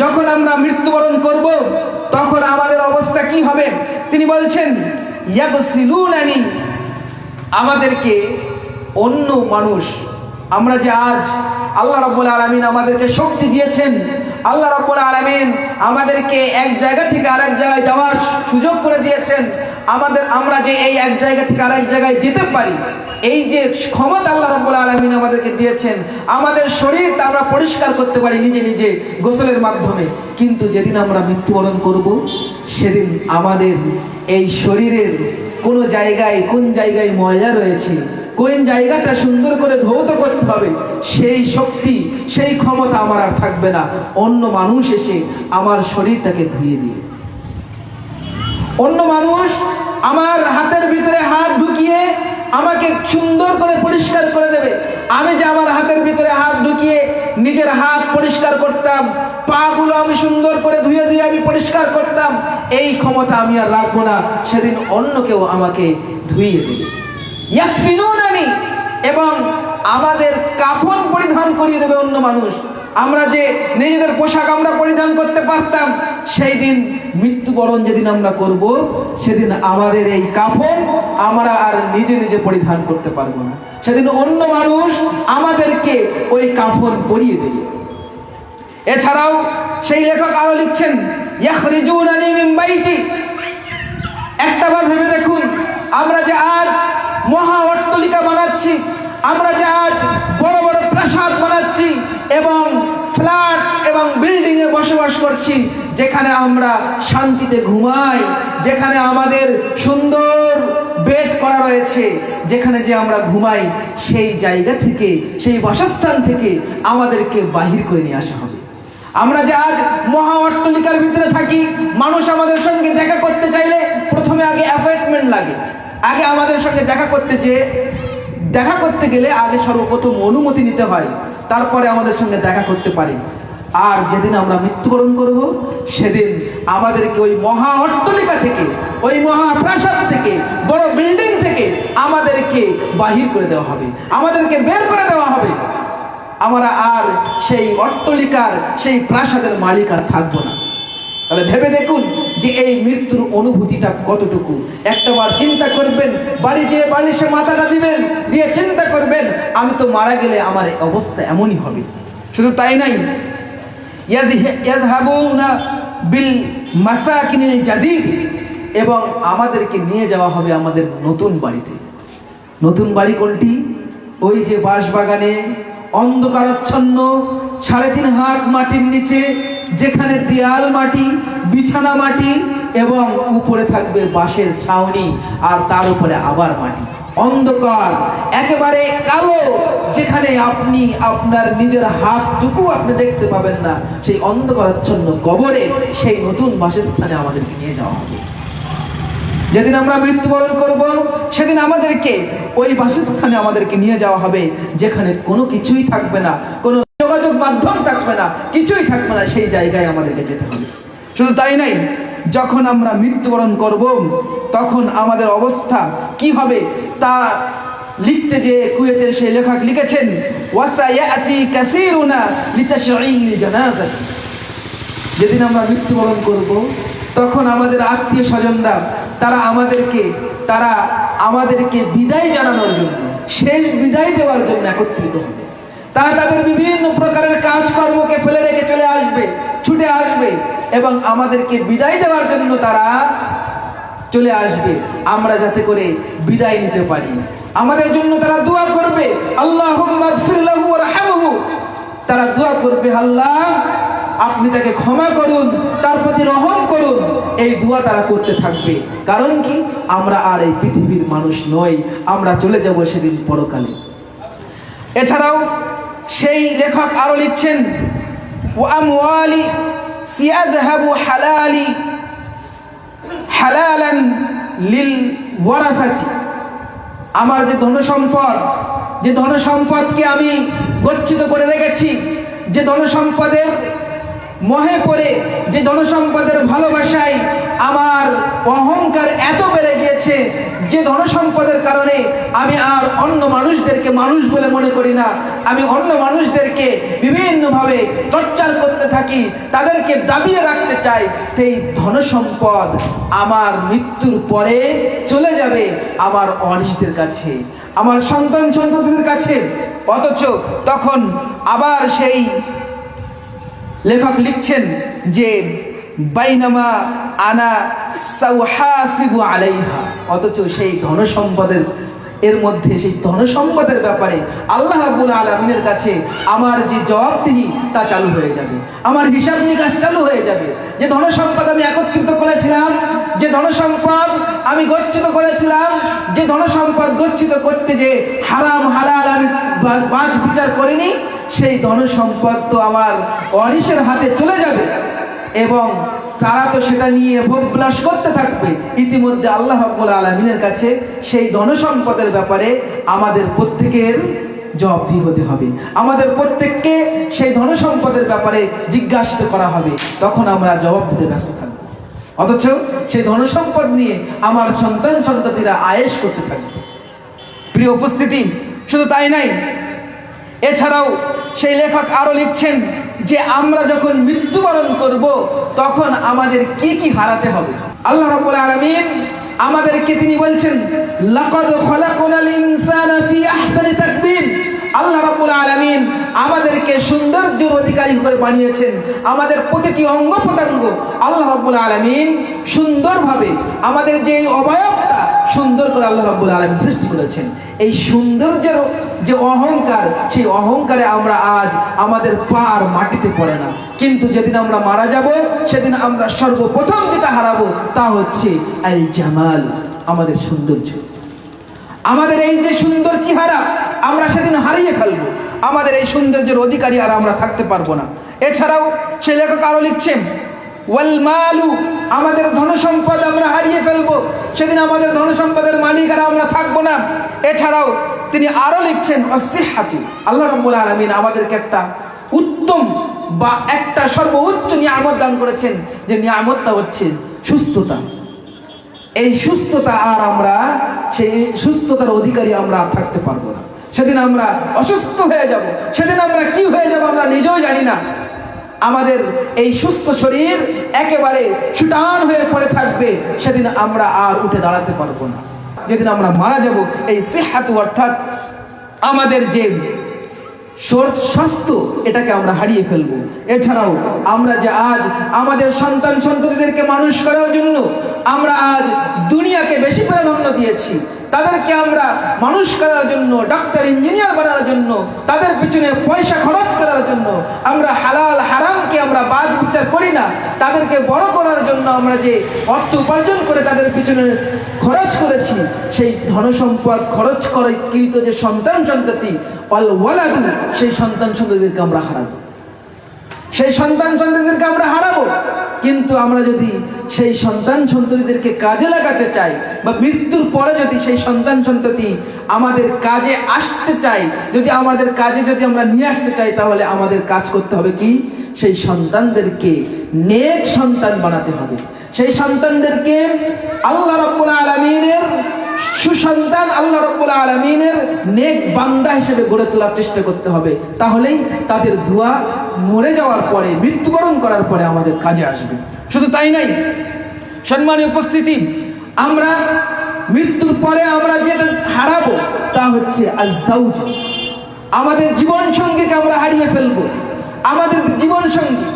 যখন আমরা মৃত্যুবরণ করব তখন আমাদের অবস্থা কি হবে? তিনি বলছেন ইয়াগসিলুনানি, আমাদেরকে অন্য মানুষ, আমরা যে আজ আল্লাহ রাব্বুল আলামিন আমাদেরকে শক্তি দিয়েছেন, আল্লাহ রাব্বুল আলামিন আমাদেরকে এক জায়গা থেকে আরেক জায়গায় যাওয়ার সুযোগ করে দিয়েছেন, আমরা যে এই এক জায়গা থেকে আরেক জায়গায় যেতে পারি, এই যে ক্ষমতা আল্লাহ রাব্বুল আলামিন আমাদেরকে দিয়েছেন, আমাদের শরীরটা আমরা পরিষ্কার করতে পারি নিজে নিজে গোসলের মাধ্যমে। কিন্তু যেদিন আমরা মৃত্যুবরণ করব সেদিন আমাদের এই শরীরের কোন জায়গায় ময়লা রয়েছে, কোন জায়গাটা সুন্দর করে ধৌত করতে হবে, সেই শক্তি সেই ক্ষমতা আমার আর থাকবে না। অন্য মানুষ এসে আমার শরীরটাকে ধুয়ে দিবে, অন্য মানুষ আমার হাতের ভিতরে হাত ঢুকিয়ে আমাকে সুন্দর করে পরিষ্কার করে দেবে। আমি যে আমার হাতের ভিতরে হাত ঢুকিয়ে নিজের হাত পরিষ্কার করতাম, পাগুলো আমি সুন্দর করে ধুয়ে ধুয়ে আমি পরিষ্কার করতাম, এই ক্ষমতা আমি আর রাখবো না। সেদিন অন্য কেউ আমাকে ধুইয়ে দেবে। ইয়াকফিনুনানি, এবং আমাদের কাফন পরিধান করিয়ে দেবে অন্য মানুষ। আমরা যে নিজেদের পোশাক আমরা পরিধান করতে পারতাম, সেই দিন মৃত্যুবরণ যেদিন আমরা করব সেদিন আমাদের এই কাফন আমরা আর নিজে নিজে পরিধান করতে পারবো না। সেদিন অন্য মানুষ আমাদেরকে ওই কাফন পরিয়ে দেবে। এছাড়াও সেই লেখক আরো লিখছেন ইয়াখরিজুনানি মিন বাইতি। একটাবার ভেবে দেখুন, আমরা যে আজ মহা অট্টালিকা বানাচ্ছি, আমরা যে আজ বড় বড় প্রাসাদ বানাচ্ছি এবং ফ্ল্যাট এবং বিল্ডিং এ বসবাস করছি, যেখানে আমরা শান্তিতে ঘুমাই, যেখানে আমাদের সুন্দর বেড করা রয়েছে, যেখানে যে আমরা ঘুমাই, সেই জায়গা থেকে, সেই বাসস্থান থেকে আমাদেরকে বাহির করে নিয়ে আসা হবে। আমরা যে আজ মহা অট্টালিকার ভিতরে থাকি, মানুষ আমাদের সঙ্গে দেখা করতে চাইলে প্রথমে আগে অ্যাপয়েন্টমেন্ট লাগে, আগে আমাদের সঙ্গে দেখা করতে গেলে আগে সর্বপ্রথম অনুমতি নিতে হয়, তারপরে আমাদের সঙ্গে দেখা করতে পারি। আর যেদিন আমরা মৃত্যুবরণ করব সেদিন আমাদেরকে ওই মহা অট্টালিকা থেকে, ওই মহা প্রাসাদ থেকে, বড় বিল্ডিং থেকে আমাদেরকে বাহির করে দেওয়া হবে, আমাদেরকে বের করে দেওয়া হবে। আমরা আর সেই অট্টালিকার, সেই প্রাসাদের মালিক আর থাকবো না। তাহলে ভেবে দেখুন যে এই মৃত্যুর অনুভূতিটা কতটুকু। একটাবার চিন্তা করবেন, বাড়ি যেয়ে বালিশে মাথাটা দিবেন, দিয়ে চিন্তা করবেন আমি তো মারা গেলে আমার অবস্থা এমনই হবে। শুধু তাই নাই, ইয়াযহাবুনা বিল মাসাকিনিল জাদিদ, এবং আমাদেরকে নিয়ে যাওয়া হবে আমাদের নতুন বাড়িতে। নতুন বাড়ি কোনটি? ওই যে বাঁশবাগানে অন্ধকারাচ্ছন্ন 3.5 হাত মাটির নিচে, যেখানে দেয়াল মাটি, বিছানা মাটি এবং উপরে থাকবে বাঁশের ছাউনি, আর তার উপরে আবার মাটি, অন্ধকার একেবারে কালো, যেখানে আপনি আপনার নিজের হাতটুকু আপনি দেখতে পাবেন না। সেই অন্ধকারাচ্ছন্ন কবরে, সেই নতুন বাসস্থানে আমাদেরকে নিয়ে যাওয়া হবে। যেদিন আমরা মৃত্যুবরণ করব সেদিন আমাদেরকে ওই বাসস্থানে আমাদেরকে নিয়ে যাওয়া হবে, যেখানে কোনো কিছুই থাকবে না, কোনো যোগাযোগ মাধ্যম থাকবে না, কিছুই থাকবে না। সেই জায়গায় আমাদেরকে যেতে হবে। শুধু তাই নাই, যখন আমরা মৃত্যুবরণ করব তখন আমাদের অবস্থা কি হবে তা লিখতে যে কুয়েতের সেই লেখক লিখেছেন, ওয়াসায়াতি কাসীরুনা লিতাশঈল জানাজা। যেদিন আমরা মৃত্যুবরণ করব তখন আমাদের আত্মীয় স্বজনরা তারা আমাদেরকে বিদায় জানানোর জন্য, শেষ বিদায় দেওয়ার জন্য একত্রিত হবে। তারা তাদের বিভিন্ন প্রকারের কাজকর্মকে ফেলে রেখে ছুটে আসবে এবং আমাদেরকে বিদায় দেওয়ার জন্য তারা চলে আসবে, আমরা যাতে করে বিদায় নিতে পারি। আমাদের জন্য তারা দোয়া করবে, আল্লাহুম্মা গফির লাহু ওয়ারহামহু। তারা দোয়া করবে, আল্লাহ আপনি তাকে ক্ষমা করুন, তার প্রতি রহম করুন। এই দোয়া তারা করতে থাকবে। কারণ কি? আমরা আর এই পৃথিবীর মানুষ নই, আমরা চলে যাব সেদিন পরকালে। এছাড়াও সেই লেখক আরো লিখছেন, ওয়া আমওয়ালি সিয়াযহাবু হালালান লিল ওয়ারাসাতি। আমার যে ধন সম্পদকে আমি গচ্ছিত করে রেখেছি, যে ধন সম্পদের মোহে পড়ে, যে ধন সম্পদের ভালোবাসায় আমার অহংকার এত বেড়ে গিয়েছে যে ধন সম্পদের কারণে আমি আর অন্য মানুষদেরকে মানুষ বলে মনে করি না। আমি অন্য মানুষদেরকে বিভিন্নভাবে টর্চার করতে থাকি, তাদেরকে দাবিয়ে রাখতে চাই। সেই ধন সম্পদ আমার মৃত্যুর পরে চলে যাবে আমার ওয়ারিসদের কাছে, আমার সন্তান সন্ততিদের কাছে। অথচ তখন আবার সেই লেখক লিখছেন যে বাইনামা আনা সাউহাসিবু আলাইহা, অথচ সেই ধন সম্পদের সেই ধন সম্পদের ব্যাপারে আল্লাহ রাব্বুল আলামিনের কাছে আমার যে জবাবদিহি তা চালু হয়ে যাবে, আমার হিসাব নিকাশ চালু হয়ে যাবে। যে ধন সম্পদ আমি একত্রিত করেছিলাম, যে ধন সম্পদ আমি গচ্ছিত করেছিলাম, যে ধন সম্পদ গচ্ছিত করতে যে হারাম হালাল আমি বাজ বিচার করিনি, সেই ধন সম্পদ তো আমার ওয়ারিসের হাতে চলে যাবে এবং তারা তো সেটা নিয়ে ভোগ বিলাস করতে থাকবে। ইতিমধ্যে আল্লাহ রাব্বুল আলামিনের কাছে সেই ধন সম্পদের ব্যাপারে আমাদের প্রত্যেকের জবাবদিহি হতে হবে, আমাদের প্রত্যেককে সেই ধন সম্পদের ব্যাপারে জিজ্ঞাসিত করা হবে। তখন আমরা জবাব দিতে ব্যস্ত থাকবো, অথচ সেই ধন সম্পদ নিয়ে আমার সন্তান সন্ততিরা আয়েশ করতে থাকবে। প্রিয় উপস্থিতি, শুধু তাই নাই, এছাড়াও সেই লেখক আরো লিখছেন যে আমরা যখন মৃত্যুবরণ করব তখন আমাদের কি কি হারাতে হবে। আল্লাহ রাব্বুল আলামিন আমাদেরকে তিনি বলছেন লাকাদ খালাকনাল ইনসানা ফি আহসানি তাকবীর। আল্লাহ রাব্বুল আলামিন আমাদেরকে সৌন্দর্যের অধিকারী করে বানিয়েছেন। আমাদের প্রতিটি অঙ্গ প্রত্যঙ্গ আল্লাহ রাব্বুল আলামিন সুন্দরভাবে, আমাদের যে অবয়বটা সুন্দর করে আল্লাহ রাব্বুল আলামিন সৃষ্টি করেছেন। এই সৌন্দর্যের যে অহংকার, সেই অহংকারে আমরা আজ আমাদের পার মাটিতে পড়ে না। কিন্তু যেদিন আমরা মারা যাব সেদিন আমরা সর্বপ্রথম যেটা হারাবো তা হচ্ছে আল জামাল, আমাদের সৌন্দর্য। আমাদের এই যে সুন্দর চেহারা আমরা সেদিন হারিয়ে ফেলবো, আমাদের এই সৌন্দর্যের অধিকারী আর আমরা থাকতে পারবো না। এছাড়াও সেই লেখক আরো লিখছেন ওয়াল মালু, আমাদের ধন সম্পদ আমরা হারিয়ে ফেলবো, সেদিন আমাদের ধন সম্পদের মালিক আর আমরা থাকবো না। এছাড়াও তিনি আরো লিখছেন আসিহাতু, আল্লাহ রাব্বুল আলামিন আমাদেরকে একটা উত্তম বা একটা সর্বোচ্চ নিয়ামত দান করেছেন, যে নিয়ামতটা হচ্ছে সুস্থতা। এই সুস্থতা আর আমরা সেই সুস্থতার অধিকারী আমরা আর থাকতে পারবো না। সেদিন আমরা অসুস্থ হয়ে যাব, সেদিন আমরা কি হয়ে যাব আমরা নিজেও জানি না। আমাদের এই সুস্থ শরীর একেবারে সুটান হয়ে পড়ে থাকবে, সেদিন আমরা আর উঠে দাঁড়াতে পারবো না। যেদিন আমরা মারা যাব এই সিহাতু অর্থাৎ আমাদের যে স্বাস্থ্য, এটাকে আমরা হারিয়ে ফেলবো। এছাড়াও আমরা যে আজ আমাদের সন্তান সন্ততিদেরকে মানুষ করার জন্য আমরা আজ দুনিয়াকে বেশি প্রাধান্য দিয়েছি, তাদেরকে আমরা মানুষ করার জন্য, ডাক্তার ইঞ্জিনিয়ার বানানোর জন্য, তাদের পিছনে পয়সা খরচ করার জন্য আমরা হালাল হারামকে আমরা বাজ বিচার করি না। তাদেরকে বড় করার জন্য আমরা যে অর্থ উপার্জন করে তাদের পিছনে খরচ করেছি, সেই ধন সম্পদ খরচ করে কৃত যে সন্তান সন্ততি অল ওয়ালাদু, সেই সন্তান সন্ততিদেরকে আমরা হারাবো, সেই সন্তান সন্ততিদেরকে আমরা হারাবো। কিন্তু আমরা যদি সেই সন্তান সন্ততিদেরকে কাজে লাগাতে চাই বা মৃত্যুর পরে যদি সেই সন্তান সন্ততি আমাদের কাজে আসতে চাই, যদি আমাদের কাজে যদি আমরা নিয়ে আসতে চাই, তাহলে আমাদের কাজ করতে হবে কি, সেই সন্তানদেরকে নেক সন্তান বানাতে হবে। সেই সন্তানদেরকে আল্লাহ রাব্বুল আলামিনের সুসন্তান, আল্লাহ রাব্বুল আলামিনের নেক বান্দা হিসেবে গড়ে তোলার চেষ্টা করতে হবে। তাহলেই তাদের দোয়া মরে যাওয়ার পরে, মৃত্যুবরণ করার পরে আমাদের কাজে আসবে। শুধু তাই নাই, সম্মানীয় উপস্থিতি, আমরা মৃত্যুর পরে আমরা যেটা হারাবো তা হচ্ছে আজ-জাওজ, আমাদের জীবন সঙ্গীকে আমরা হারিয়ে ফেলবো। আমাদের জীবন সঙ্গী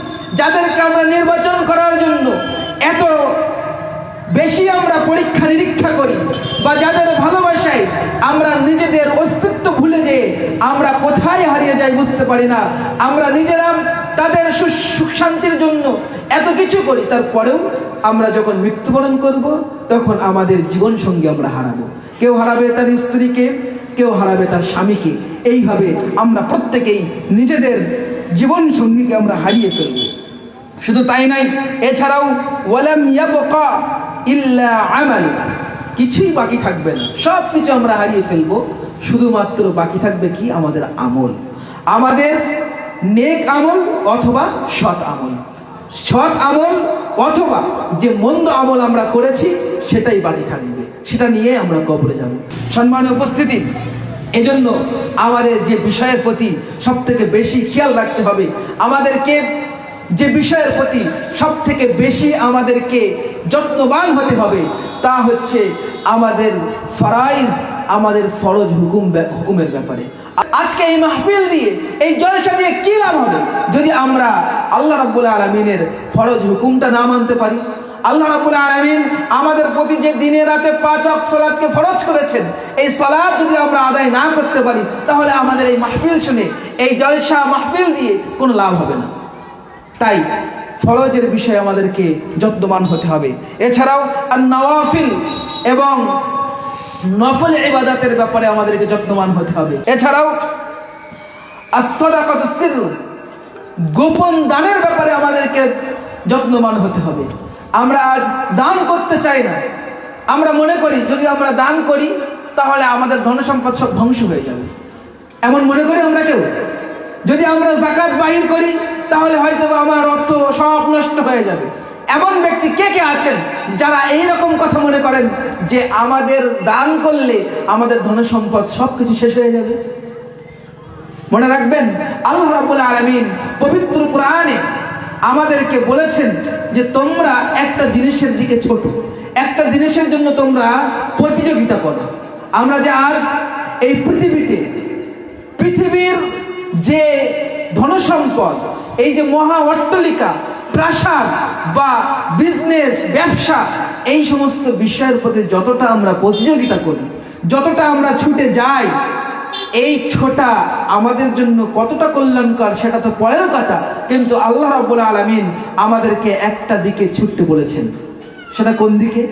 যাদেরকে আমরা নির্বাচন করার জন্য এত বেশি আমরা পরীক্ষা নিরীক্ষা করি, বা যাদের ভালোবাসায় আমরা নিজেদের অস্তিত্ব ভুলে যেয়ে আমরা কোথায় হারিয়ে যাই বুঝতে পারি না। আমরা নিজেরা তাদের সুখ শান্তির জন্য এত কিছু করি, তারপরেও আমরা যখন মৃত্যুবরণ করব তখন আমাদের জীবন সঙ্গী আমরা হারাবো। কেউ হারাবে তার স্ত্রীকে, কেউ হারাবে তার স্বামীকে। এইভাবে আমরা প্রত্যেকেই নিজেদের জীবন সঙ্গীকে আমরা হারিয়ে ফেলব। শুধু তাই নাই, এছাড়াও ওয়ালাম ইয়াবকা ইল্লা আমাল, কিছুই বাকি থাকবে না, সব কিছু আমরা হারিয়ে ফেলবো। শুধুমাত্র বাকি থাকবে কি, আমাদের আমল, আমাদের নেক আমল অথবা সৎ আমল। সৎ আমল অথবা যে মন্দ আমল আমরা করেছি সেটাই বাকি থাকবে, সেটা নিয়ে আমরা কবরে যাব। সম্মানীয় উপস্থিতি, এজন্য আমাদের যে বিষয়ের প্রতি সব থেকে বেশি খেয়াল রাখতে হবে, আমাদেরকে যে বিষয়ের প্রতি সব থেকে বেশি আমাদেরকে যত্নবান হতে হবে তা হচ্ছে আমাদের ফরাইজ, আমাদের ফরজ হুকুমের ব্যাপারে। আজকে এই মাহফিল দিয়ে, এই জলসা দিয়ে কি লাভ হবে যদি আমরা আল্লাহ রাব্বুল আলামিনের ফরজ হুকুমটা না মানতে পারি? আল্লাহ রাব্বুল আলামিন আমাদের প্রতি যে দিনে রাতে 5 ওয়াক্ত সালাতকে ফরজ করেছেন, এই সালাত যদি আমরা আদায় না করতে পারি তাহলে আমাদের এই মাহফিল শুনে, এই জলসা মাহফিল দিয়ে কোনো লাভ হবে না। তাই ফরজের বিষয়ে আমাদেরকে যত্নবান হতে হবে। এছাড়াও নওয়াফিল এবং নফল ইবাদতের ব্যাপারে আমাদেরকে যত্নবান হতে হবে। এছাড়াও as-সাদাকাতু সিরর, গোপন দানের ব্যাপারে আমাদেরকে যত্নবান হতে হবে। আমরা আজ দান করতে চাই না, আমরা মনে করি যদি আমরা দান করি তাহলে আমাদের ধন সম্পদ সব ধ্বংস হয়ে যাবে, এমন মনে করি আমরা কেউ। যদি আমরা যাকাত বাহির করি তাহলে হয়তো আমার অর্থ সব নষ্ট হয়ে যাবে। এমন ব্যক্তি কে কে আছেন যারা এইরকম কথা মনে করেন যে আমাদের দান করলে আমাদের ধন সম্পদ সবকিছু শেষ হয়ে যাবে? মনে রাখবেন, আল্লাহ রাব্বুল আলামিন পবিত্র কোরআনে আমাদেরকে বলেছেন যে তোমরা একটা জিনিসের দিকে ছোট, একটা জিনিসের জন্য তোমরা প্রতিযোগিতা করো। আমরা যে আজ এই পৃথিবীর যে ধনসম্পদ, এই যে মহা অট্টালিকা, প্রাসাদ বা বিজনেস, ব্যবসা, এই সমস্ত বিষয়ের প্রতি যতটা আমরা প্রতিযোগিতা করি, যতটা আমরা ছুটে যাই, এই ছোটা আমাদের জন্য কতটা কল্যাণকর সেটা তো পরের কথা, কিন্তু আল্লাহ রাব্বুল আলামিন আমাদেরকে একটা দিকে ছুটতে বলেছেন। সেটা কোন দিকে?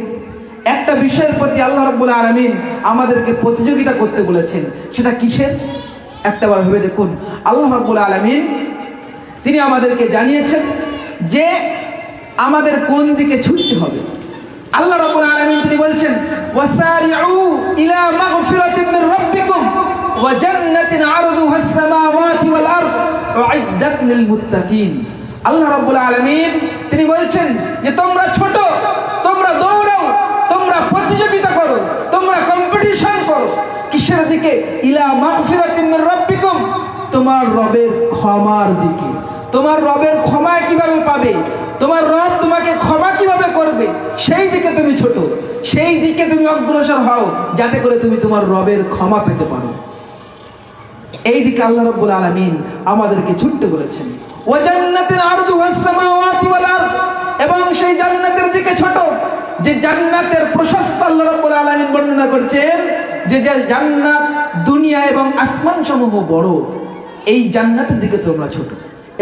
একটা বিষয়ের প্রতি আল্লাহ রাব্বুল আলামিন আমাদেরকে প্রতিযোগিতা করতে বলেছেন। সেটা কিসের? একটাবার ভেবে দেখুন। আল্লাহ রাব্বুল আলামিন তিনি আমাদেরকে জানিয়েছেন যে আমাদের কোন দিকে ছুটতে হবে। আল্লাহ রাব্বুল আলামিন তিনি বলছেন, ওয়াসারিউ ইলা মাগফিরাতিন মির রাব্বিকুম ওয়া জান্নাতিন আরদুহাস সামাওয়াতি ওয়াল আরদ উইদ্দাত লিল মুত্তাকিন। আল্লাহ রাব্বুল আলামিন তিনি বলছেন যে তোমরা ছোট, তোমরা দৌড়াও, তোমরা প্রতিযোগিতা করো, তোমরা কম্পিটিশন করো। কিসের দিকে? ইলা মাগফিরাতিন মির রাব্বিকুম, তোমার রবের ক্ষমার দিকে। তোমার রবের ক্ষমা কিভাবে পাবে, তোমার রব তোমাকে ক্ষমা কিভাবে করবে, সেই দিকে তুমি ছোট, সেই দিকে তুমি অগ্রসর হও, যাতে করে তুমি তোমার রবের ক্ষমা পেতে পারো। এই দিকে আল্লাহ রাব্বুল আলামিন আমাদেরকে ছুটতে বলেছেন। ওয়া জান্নাতিন আরদুহাস সামাওয়াতি ওয়াল আরদ, এবং সেই জান্নাতের দিকে ছোট, যে জান্নাতের প্রশস্ত আল্লাহ রাব্বুল আলামিন বর্ণনা করছেন যে জান্নাত দুনিয়া এবং আসমান সমূহ বড়, এই জান্নাতের দিকে তোমরা ছোট।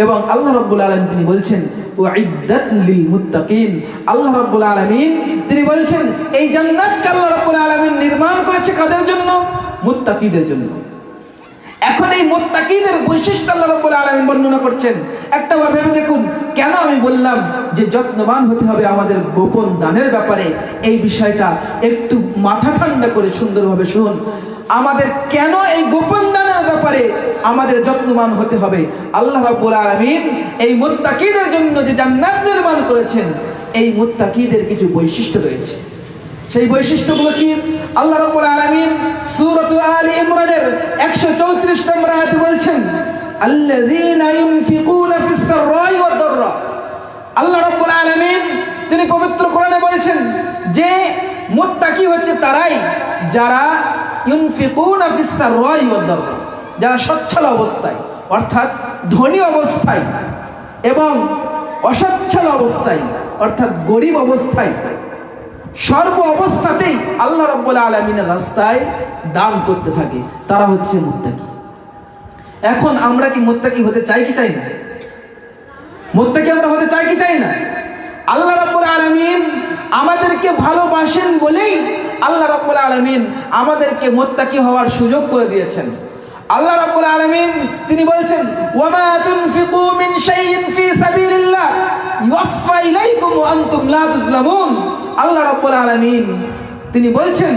এবং আল্লাহ রাব্বুল আলামিন তিনি বলছেন উইদ্দাত লিল মুত্তাকিন। আল্লাহ রাব্বুল আলামিন তিনি বলছেন এই জান্নাতকে আল্লাহ রাব্বুল আলামিন নির্মাণ করেছে কাদের জন্য? মুত্তাকিদের জন্য। এখন এই মুত্তাকিদের বৈশিষ্ট্য আল্লাহ রাব্বুল আলামিন বর্ণনা করছেন। একটাবার ভেবে দেখুন, কেন আমি বললাম যে যত্নবান হতে হবে আমাদের গোপন দানের ব্যাপারে। এই বিষয়টা একটু মাথা ঠান্ডা করে সুন্দরভাবে শুনুন। আমাদের কেন এই গোপন দানের ব্যাপারে আমাদের যত্নবান হতে হবে? আল্লাহ রাব্বুল আলামিন এই মুত্তাকিদের জন্য যে জান্নাত নির্মাণ করেছেন, এই মুত্তাকিদের কিছু বৈশিষ্ট্য রয়েছে। সেই বৈশিষ্ট্যগুলো কি? আল্লাহ রাব্বুল আলামিন সূরা আলে ইমরানের 134 নম্বর আয়াতে বলছেন, আল্লাযীনা ইউনফিকুনা ফিস সাররাই ওয়াদ দাররা। আল্লাহ রাব্বুল আলামিন তিনি পবিত্র কোরআনে বলছেন যে মুত্তাকি হচ্ছে তারাই যারা ইউনফিকুনা ফিস সাররাই ওয়াদ দাররা, যারা সচ্ছল অবস্থায়, অর্থাৎ ধনী অবস্থায় এবং অসচ্ছল অবস্থায়, অর্থাৎ গরিব অবস্থায়, সর্ব অবস্থাতেই আল্লাহ রাব্বুল আলামিনের রাস্তায় দান করতে থাকে, তারা হচ্ছে মুত্তাকি। এখন আমরা কি মুত্তাকি হতে চাই কি চাই না? মুত্তাকি আমরা হতে চাই কি চাই না? আল্লাহ রাব্বুল আলামিন আমাদেরকে ভালোবাসেন বলেই আল্লাহ রাব্বুল আলামিন আমাদেরকে মুত্তাকি হওয়ার সুযোগ করে দিয়েছেন। আল্লাহ রাব্বুল আলামিন তিনি বলছেন, ওয়া মা তুনফিকু মিন শাইইন ফি সাবিলিল্লাহ ইউওয়াফা ইলাইকুম ওয়া আনতুম লা তুজলামুন। আল্লাহ রাব্বুল আলামিন তিনি বলছেন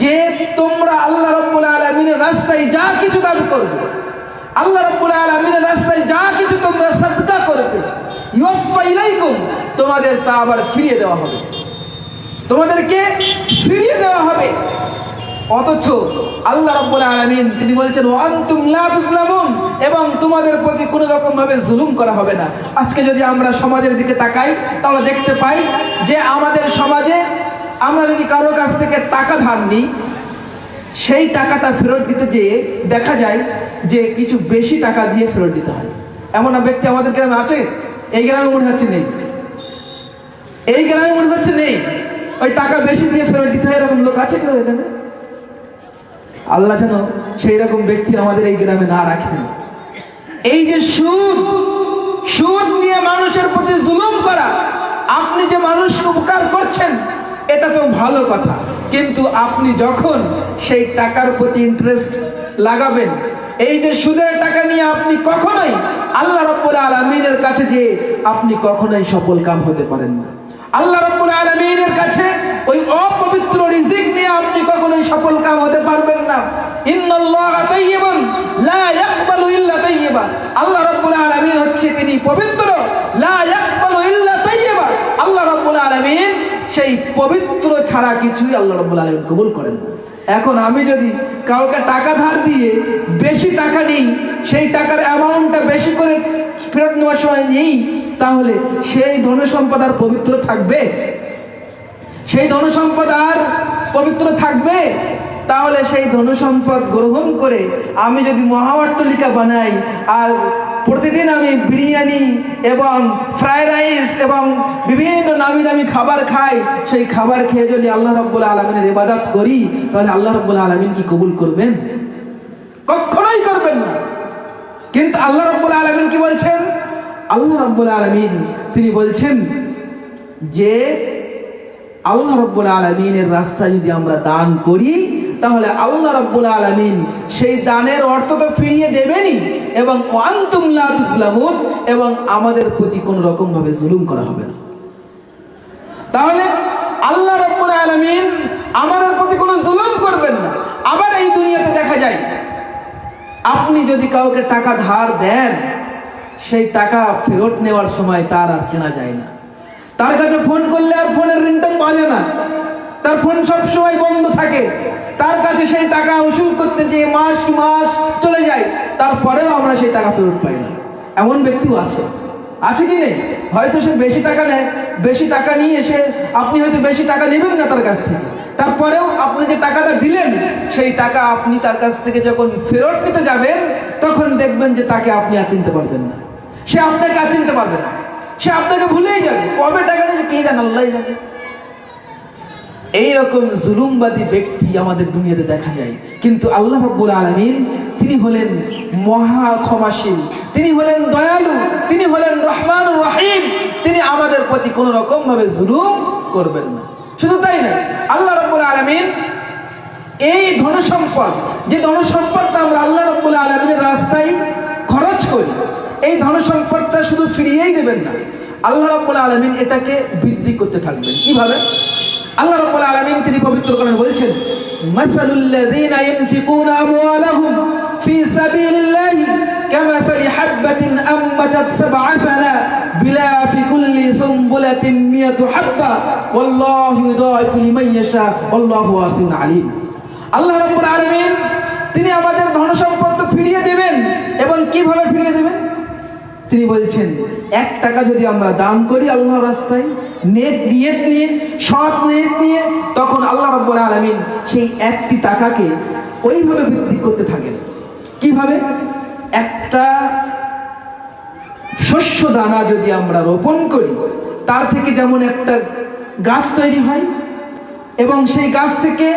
যে তোমরা আল্লাহ রাব্বুল আলামিনের রাস্তায় যা কিছু দান করবে, আল্লাহ রাব্বুল আলামিনের রাস্তায় যা কিছু তোমরা সাদকা করবে, ইউফা ইলাইকুম, তোমাদের তা আবার ফিরিয়ে দেওয়া হবে, তোমাদেরকে ফিরিয়ে দেওয়া হবে। অথচ আল্লাহ রাব্বুল আলামিন তিনি বলছেন ওয়া আনতুম লা তুজলামুন, এবং তোমাদের প্রতি কোনো রকম ভাবে জুলুম করা হবে না। আজকে যদি আমরা সমাজের দিকে তাকাই তাহলে দেখতে পাই যে আমাদের সমাজে আমরা যদি কারো কাছ থেকে টাকা ধার নিই, সেই টাকাটা ফেরত দিতে যেয়ে দেখা যায় যে কিছু বেশি টাকা দিয়ে ফেরত দিতে হয়। এমন ব্যক্তি আমাদের গ্রামে আছে? এই গ্রামে মনে হচ্ছে নেই, এই গ্রামে মনে হচ্ছে নেই। ওই টাকা বেশি দিয়ে ফেরত দিতে হয় এরকম লোক আছে কেউ এখানে? আল্লাহ যেন সেই রকম ব্যক্তি আমাদের এই গ্রামে না রাখেন। এই যে সুদ, সুদ নিয়ে মানুষের প্রতি জুলুম করা, আপনি যে মানুষকে উপকার করছেন এটা তো ভালো কথা, কিন্তু আপনি যখন সেই টাকার প্রতি ইন্টারেস্ট লাগাবেন, এই যে সুদের টাকা নিয়ে আপনি কখনোই আল্লাহ রাব্বুল আলামিনের কাছে যে আপনি কখনোই সফল কাম হতে পারেন না। আল্লাহ রাব্বুল আলামিনের কাছে ওই অপবিত্র রিজিক নিয়ে আপনি কখনোই সফল কাম হতে পারবেন না। ইন্নাল্লাহা তাইয়্যিবুন লা ইয়াকবালু ইল্লা তাইয়্যিবা, আল্লাহ রাব্বুল আলামিন হচ্ছে তিনি পবিত্র, লা ইয়াকবালু ইল্লা তাইয়্যিবা। আল্লাহ রাব্বুল আলামিন সেই পবিত্র ছাড়া কিছুই আল্লাহ রাব্বুল আলামিন কবুল করেন না। এখন আমি যদি কাউকে টাকা ধার দিয়ে বেশি টাকা নিই, সেই টাকার অ্যামাউন্টটা বেশি করে ফেরত নেওয়ার সময় নেই, তাহলে সেই ধনসম্পদ আর পবিত্র থাকবে? সেই ধনসম্পদ আর পবিত্র থাকবে? তাহলে সেই ধনসম্পদ গ্রহণ করে আমি যদি মহাঅট্টালিকা বানাই আর প্রতিদিন আমি বিরিয়ানি এবং ফ্রাইড রাইস এবং বিভিন্ন নামি দামি খাবার খাই, সেই খাবার খেয়ে যদি আল্লাহ রাব্বুল আলামিনের ইবাদত করি, তাহলে আল্লাহ রাব্বুল আলামিন কি কবুল করবেন? কখনোই করবেন না। কিন্তু আল্লাহ রাব্বুল আলামিন কি বলছেন? আল্লাহ রাব্বুল আলামিন তিনি বলছেন যে আল্লাহ রাব্বুল আলামিনের রাস্তায় যদি আমরা দান করি, তাহলে আল্লাহ রাব্বুল আলামিন সেই দানের অর্থ তো ফিরিয়ে দেবেনই, এবং ওয়া আনতুম লা তুজলামুন, এবং আমাদের প্রতি কোন রকম ভাবে জুলুম করা হবে না। তাহলে আল্লাহ রাব্বুল আলামিন আমাদের প্রতি কোনো জুলুম করবেন না। আবার এই দুনিয়াতে দেখা যায় আপনি যদি কাউকে টাকা ধার দেন, সেই টাকা ফেরত নেওয়ার সময় তার আর চেনা যায় না। তার কাছে ফোন করলে আর ফোনের রিংটোন বাজে না, তার ফোন সব সময় বন্ধ থাকে। তার কাছে সেই টাকা উসুল করতে যে মাস মাস চলে যায়, তারপরেও আমরা সেই টাকা ফেরত পাই না। এমন ব্যক্তিও আছে, আছে কি নেই? হয়তো সে বেশি টাকা নেয়, বেশি টাকা নিয়ে এসে আপনি হয়তো বেশি টাকা নেবেন না তার কাছ থেকে, তারপরেও আপনি যে টাকাটা দিলেন সেই টাকা আপনি তার কাছ থেকে যখন ফেরত নিতে যাবেন, তখন দেখবেন যে তাকে আপনি আর চিনতে পারবেন না, সে আপনাকে আর চিনতে পারবে না, সে আপনাকে ভুলেই যাবে। কবে টাকা নিয়েছে কে জানে, আল্লাহই জানে। এইরকম জুলুমবাদী ব্যক্তি আমাদের দুনিয়াতে দেখা যায়। কিন্তু আল্লাহ রাব্বুল আলামিন তিনি হলেন মহা ক্ষমাশীল, তিনি হলেন দয়ালু, তিনি হলেন রহমানুর রহিম। তিনি আমাদের প্রতি কোনো রকম ভাবে জুলুম করবেন না। শুধু তাই না, আল্লাহ রাব্বুল আলামিন এই ধনসম্পদ, যে ধনসম্পদটা আমরা আল্লাহ রাব্বুল আলামিনের রাস্তায় খরচ করি, এই ধনসম্পদটা শুধু ফিরিয়েই দেবেন না, আল্লাহ রাব্বুল আলামিন এটাকে বৃদ্ধি করতে থাকবেন। কিভাবে? আল্লাহ রাব্বুল আলামিন তিনি পবিত্র কোরআনে বলছেন, মাসালুল লাযীনা ইনফিকুনা আমওয়ালাহুম ফি সাবিলিল্লাহি কামাসালি হাববাতিন আমবাতাত সাবআ সানাবিলা ফি কুল্লি সুমবুলাতিন মিয়াতু হাব্বা ওয়াল্লাহু ইউদাইফু লিমান ইয়াশা ওয়াল্লাহু ওয়াসিউন আলীম। আল্লাহ রাব্বুল আলামিন তিনি আমাদের ধনসম্পদ ফিরিয়ে দেবেন, এবং কিভাবে ফিরিয়ে দেবেন? তিনি বলছেন, 1 টাকা যদি আমরা দান করি আল্লাহর রাস্তায় নিয়ত নিয়ে, সৎ নিয়ত নিয়ে, তখন আল্লাহ রাব্বুল আলামিন সেই 1টি টাকাকে ওইভাবে বৃদ্ধি করতে থাকেন। কিভাবে? একটা শস্য দানা যদি আমরা রোপণ করি, তার থেকে যেমন একটা গাছ তৈরি হয়, এবং সেই গাছ থেকে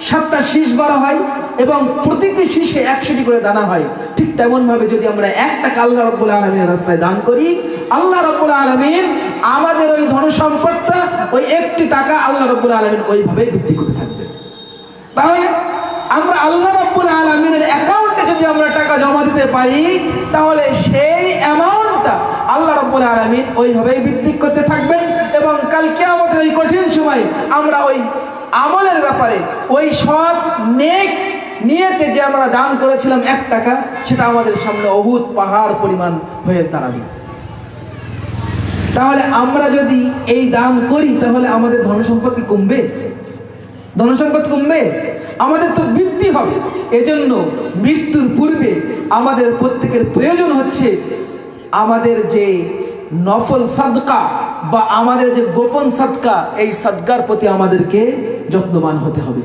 7টা শীষ বড় হয়, এবং প্রতিটি শীষে 100টি করে দানা হয়, ঠিক তেমন ভাবে যদি আমরা 1 টাকা আল্লাহ রাব্বুল আলামিনের রাস্তায় দান করি, আল্লাহ রাব্বুল আলামিন আমাদের ওই ধনসম্পদটা, ওই 1টি টাকা আল্লাহ রাব্বুল আলামিন ওইভাবে বৃদ্ধি করতে থাকবে। তাহলে আমরা আল্লাহ রাব্বুল আলামিনের অ্যাকাউন্টে যদি আমরা টাকা জমা দিতে পারি, তাহলে সেই অ্যামাউন্টটা আল্লাহ রাব্বুল আলামিন ওইভাবেই বৃদ্ধি করতে থাকবেন, এবং কাল কিয়ামতের ওই কঠিন সময় আমরা ওই আমলের ব্যাপারে, ওই সৎ নেক নিয়তে যে আমরা দান করেছিলাম 1 টাকা, সেটা আমাদের সামনে অভূত পাহাড় পরিমাণ হয়ে দাঁড়াবে। তাহলে আমরা যদি এই দান করি তাহলে আমাদের ধনসম্পদ কি কমবে? ধনসম্পদ কমবে? আমাদের তো বৃদ্ধি হবে। এজন্য মৃত্যুর পূর্বে আমাদের প্রত্যেকের প্রয়োজন হচ্ছে আমাদের যে নফল সাদকা বা আমাদের যে গোপন সাদকা, এই সাদকার প্রতি আমাদেরকে যত্নবান হতে হবে।